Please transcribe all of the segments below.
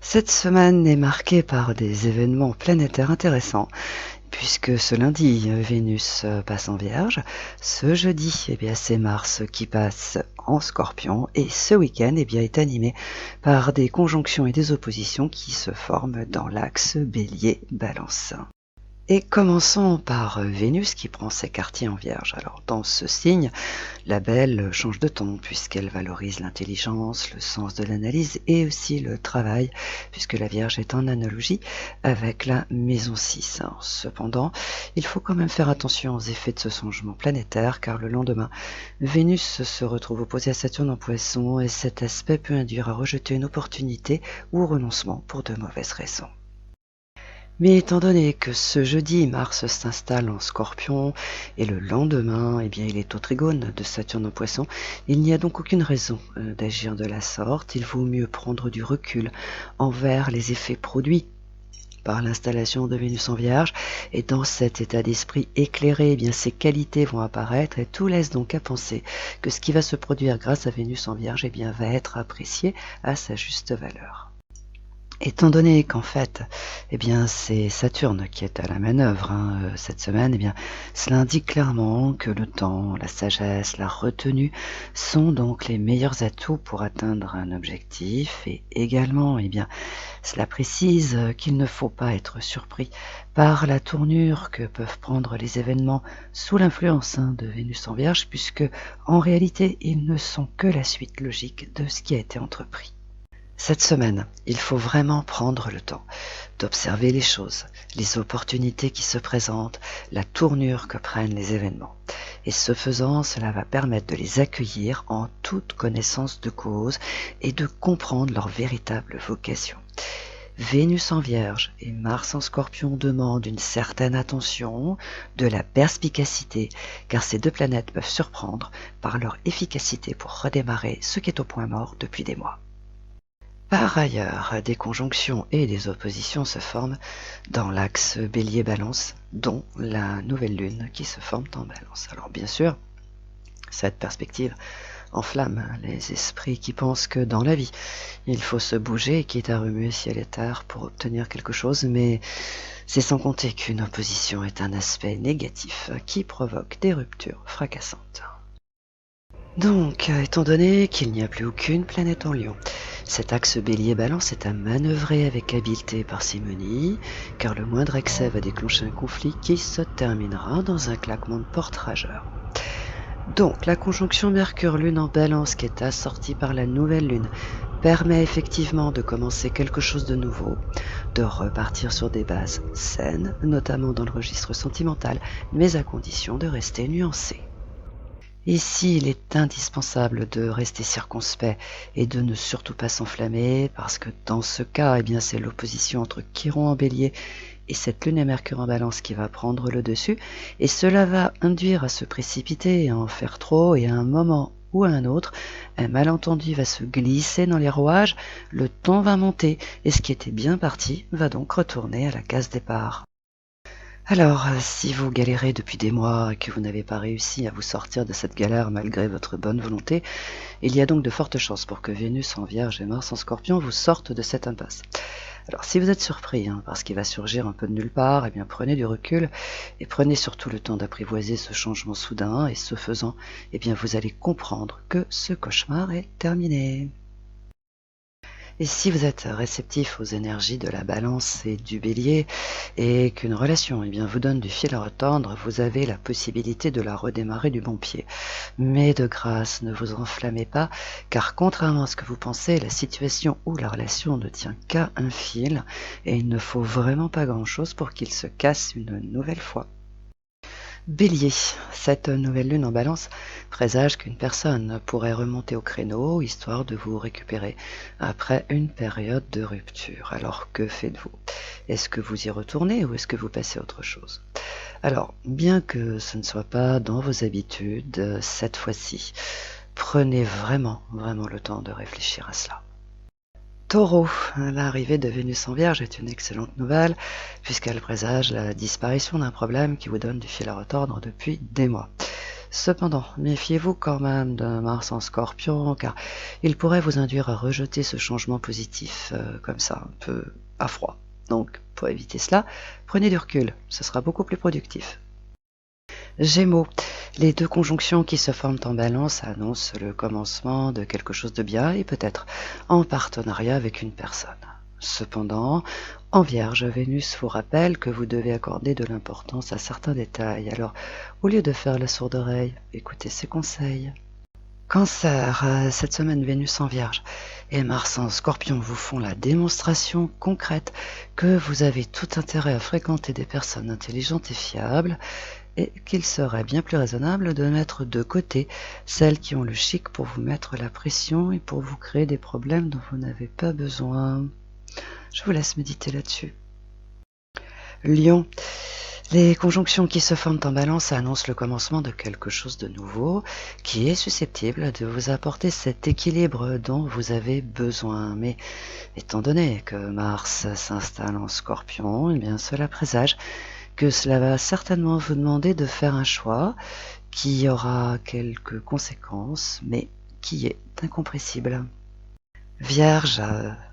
Cette semaine est marquée par des événements planétaires intéressants, puisque ce lundi, Vénus passe en Vierge, ce jeudi, c'est Mars qui passe en Scorpion, et ce week-end est animé par des conjonctions et des oppositions qui se forment dans l'axe Bélier-Balance. Et commençons par Vénus qui prend ses quartiers en Vierge. Alors dans ce signe, la belle change de ton puisqu'elle valorise l'intelligence, le sens de l'analyse et aussi le travail, puisque la Vierge est en analogie avec la maison 6. Alors, cependant, il faut quand même faire attention aux effets de ce changement planétaire, car le lendemain, Vénus se retrouve opposée à Saturne en Poisson et cet aspect peut induire à rejeter une opportunité ou renoncement pour de mauvaises raisons. Mais étant donné que ce jeudi, Mars s'installe en Scorpion et le lendemain, il est au trigone de Saturne en Poisson, il n'y a donc aucune raison d'agir de la sorte. Il vaut mieux prendre du recul envers les effets produits par l'installation de Vénus en Vierge, et dans cet état d'esprit éclairé, ces qualités vont apparaître et tout laisse donc à penser que ce qui va se produire grâce à Vénus en Vierge va être apprécié à sa juste valeur. Étant donné qu'en fait, c'est Saturne qui est à la manœuvre cette semaine, cela indique clairement que le temps, la sagesse, la retenue sont donc les meilleurs atouts pour atteindre un objectif et également, cela précise qu'il ne faut pas être surpris par la tournure que peuvent prendre les événements sous l'influence de Vénus en Vierge, puisque en réalité, ils ne sont que la suite logique de ce qui a été entrepris. Cette semaine, il faut vraiment prendre le temps d'observer les choses, les opportunités qui se présentent, la tournure que prennent les événements. Et ce faisant, cela va permettre de les accueillir en toute connaissance de cause et de comprendre leur véritable vocation. Vénus en Vierge et Mars en Scorpion demandent une certaine attention, de la perspicacité, car ces deux planètes peuvent surprendre par leur efficacité pour redémarrer ce qui est au point mort depuis des mois. Par ailleurs, des conjonctions et des oppositions se forment dans l'axe Bélier-Balance, dont la nouvelle lune qui se forme en Balance. Alors bien sûr, cette perspective enflamme les esprits qui pensent que dans la vie, il faut se bouger, quitte à remuer ciel et terre pour obtenir quelque chose, mais c'est sans compter qu'une opposition est un aspect négatif qui provoque des ruptures fracassantes. Donc, étant donné qu'il n'y a plus aucune planète en Lion, cet axe Bélier-Balance est à manœuvrer avec habileté et parcimonie, car le moindre excès va déclencher un conflit qui se terminera dans un claquement de porte rageur. Donc, la conjonction Mercure-Lune en Balance qui est assortie par la nouvelle Lune permet effectivement de commencer quelque chose de nouveau, de repartir sur des bases saines, notamment dans le registre sentimental, mais à condition de rester nuancé. Ici, il est indispensable de rester circonspect et de ne surtout pas s'enflammer, parce que dans ce cas, c'est l'opposition entre Chiron en Bélier et cette Lune et Mercure en Balance qui va prendre le dessus, et cela va induire à se précipiter, à en faire trop, et à un moment ou à un autre, un malentendu va se glisser dans les rouages, le ton va monter, et ce qui était bien parti va donc retourner à la case départ. Alors, si vous galérez depuis des mois et que vous n'avez pas réussi à vous sortir de cette galère malgré votre bonne volonté, il y a donc de fortes chances pour que Vénus en Vierge et Mars en Scorpion vous sortent de cette impasse. Alors, si vous êtes surpris parce qu'il va surgir un peu de nulle part, prenez du recul et prenez surtout le temps d'apprivoiser ce changement soudain, et ce faisant, vous allez comprendre que ce cauchemar est terminé. Et si vous êtes réceptif aux énergies de la Balance et du Bélier, et qu'une relation vous donne du fil à retordre, vous avez la possibilité de la redémarrer du bon pied. Mais de grâce, ne vous enflammez pas, car contrairement à ce que vous pensez, la situation ou la relation ne tient qu'à un fil, et il ne faut vraiment pas grand-chose pour qu'il se casse une nouvelle fois. Bélier, cette nouvelle lune en Balance présage qu'une personne pourrait remonter au créneau, histoire de vous récupérer après une période de rupture. Alors que faites-vous? Est-ce que vous y retournez ou est-ce que vous passez à autre chose? Alors, bien que ce ne soit pas dans vos habitudes, cette fois-ci, prenez vraiment le temps de réfléchir à cela. Taureau, l'arrivée de Vénus en Vierge est une excellente nouvelle puisqu'elle présage la disparition d'un problème qui vous donne du fil à retordre depuis des mois. Cependant, méfiez-vous quand même de Mars en Scorpion, car il pourrait vous induire à rejeter ce changement positif, comme ça, un peu à froid. Donc, pour éviter cela, prenez du recul, ce sera beaucoup plus productif. Gémeaux, les deux conjonctions qui se forment en Balance annoncent le commencement de quelque chose de bien et peut-être en partenariat avec une personne. Cependant, en Vierge, Vénus vous rappelle que vous devez accorder de l'importance à certains détails. Alors, au lieu de faire la sourde oreille, écoutez ses conseils. Cancer, cette semaine Vénus en Vierge et Mars en Scorpion vous font la démonstration concrète que vous avez tout intérêt à fréquenter des personnes intelligentes et fiables et qu'il serait bien plus raisonnable de mettre de côté celles qui ont le chic pour vous mettre la pression et pour vous créer des problèmes dont vous n'avez pas besoin. Je vous laisse méditer là-dessus. Lion, les conjonctions qui se forment en Balance annoncent le commencement de quelque chose de nouveau qui est susceptible de vous apporter cet équilibre dont vous avez besoin. Mais étant donné que Mars s'installe en Scorpion, eh bien cela présage que cela va certainement vous demander de faire un choix qui aura quelques conséquences, mais qui est incompressible. Vierge,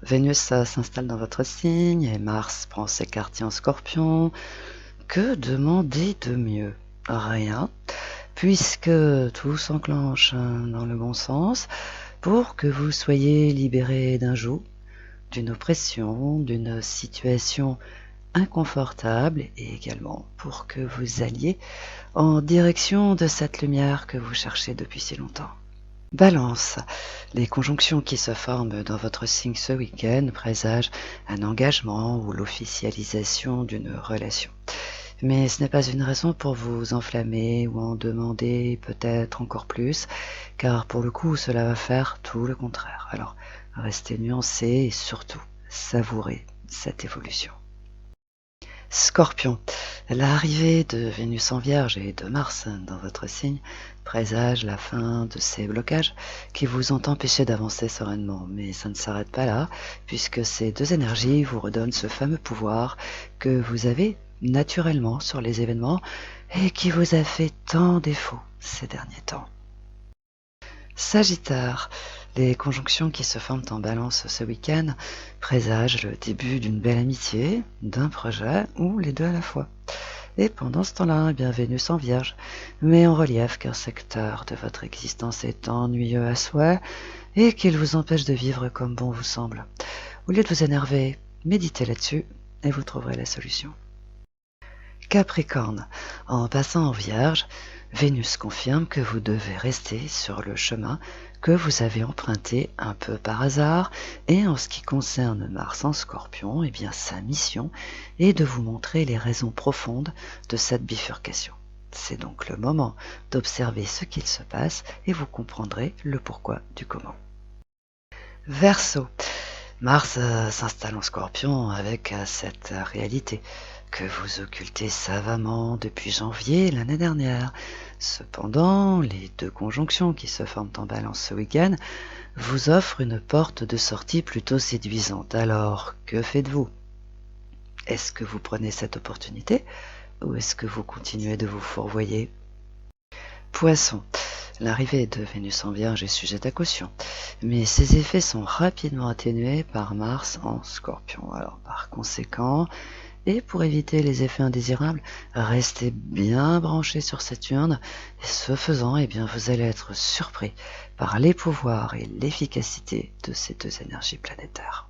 Vénus s'installe dans votre signe et Mars prend ses quartiers en Scorpion. Que demander de mieux? Rien, puisque tout s'enclenche dans le bon sens pour que vous soyez libéré d'un joug, d'une oppression, d'une situation inconfortable et également pour que vous alliez en direction de cette lumière que vous cherchez depuis si longtemps. Balance, les conjonctions qui se forment dans votre signe ce week-end présagent un engagement ou l'officialisation d'une relation. Mais ce n'est pas une raison pour vous enflammer ou en demander peut-être encore plus, car pour le coup cela va faire tout le contraire. Alors restez nuancé et surtout savourez cette évolution. Scorpion, l'arrivée de Vénus en Vierge et de Mars dans votre signe présage la fin de ces blocages qui vous ont empêché d'avancer sereinement. Mais ça ne s'arrête pas là, puisque ces deux énergies vous redonnent ce fameux pouvoir que vous avez naturellement sur les événements et qui vous a fait tant défaut ces derniers temps. Sagittaire, les conjonctions qui se forment en Balance ce week-end présagent le début d'une belle amitié, d'un projet ou les deux à la fois. Et pendant ce temps-là, bien Vénus en Vierge met en relief qu'un secteur de votre existence est ennuyeux à souhait et qu'il vous empêche de vivre comme bon vous semble. Au lieu de vous énerver, méditez là-dessus et vous trouverez la solution. Capricorne, en passant en Vierge, Vénus confirme que vous devez rester sur le chemin que vous avez emprunté un peu par hasard, et en ce qui concerne Mars en Scorpion, eh bien sa mission est de vous montrer les raisons profondes de cette bifurcation. C'est donc le moment d'observer ce qu'il se passe et vous comprendrez le pourquoi du comment. Verseau, Mars s'installe en Scorpion avec cette réalité que vous occultez savamment depuis janvier l'année dernière. Cependant, les deux conjonctions qui se forment en Balance ce week-end vous offrent une porte de sortie plutôt séduisante. Alors, que faites-vous? Est-ce que vous prenez cette opportunité ou est-ce que vous continuez de vous fourvoyer? Poisson, l'arrivée de Vénus en Vierge est sujette à caution, mais ses effets sont rapidement atténués par Mars en Scorpion. Alors, par conséquent, et pour éviter les effets indésirables, restez bien branchés sur cette urne, et ce faisant, eh bien, vous allez être surpris par les pouvoirs et l'efficacité de ces deux énergies planétaires.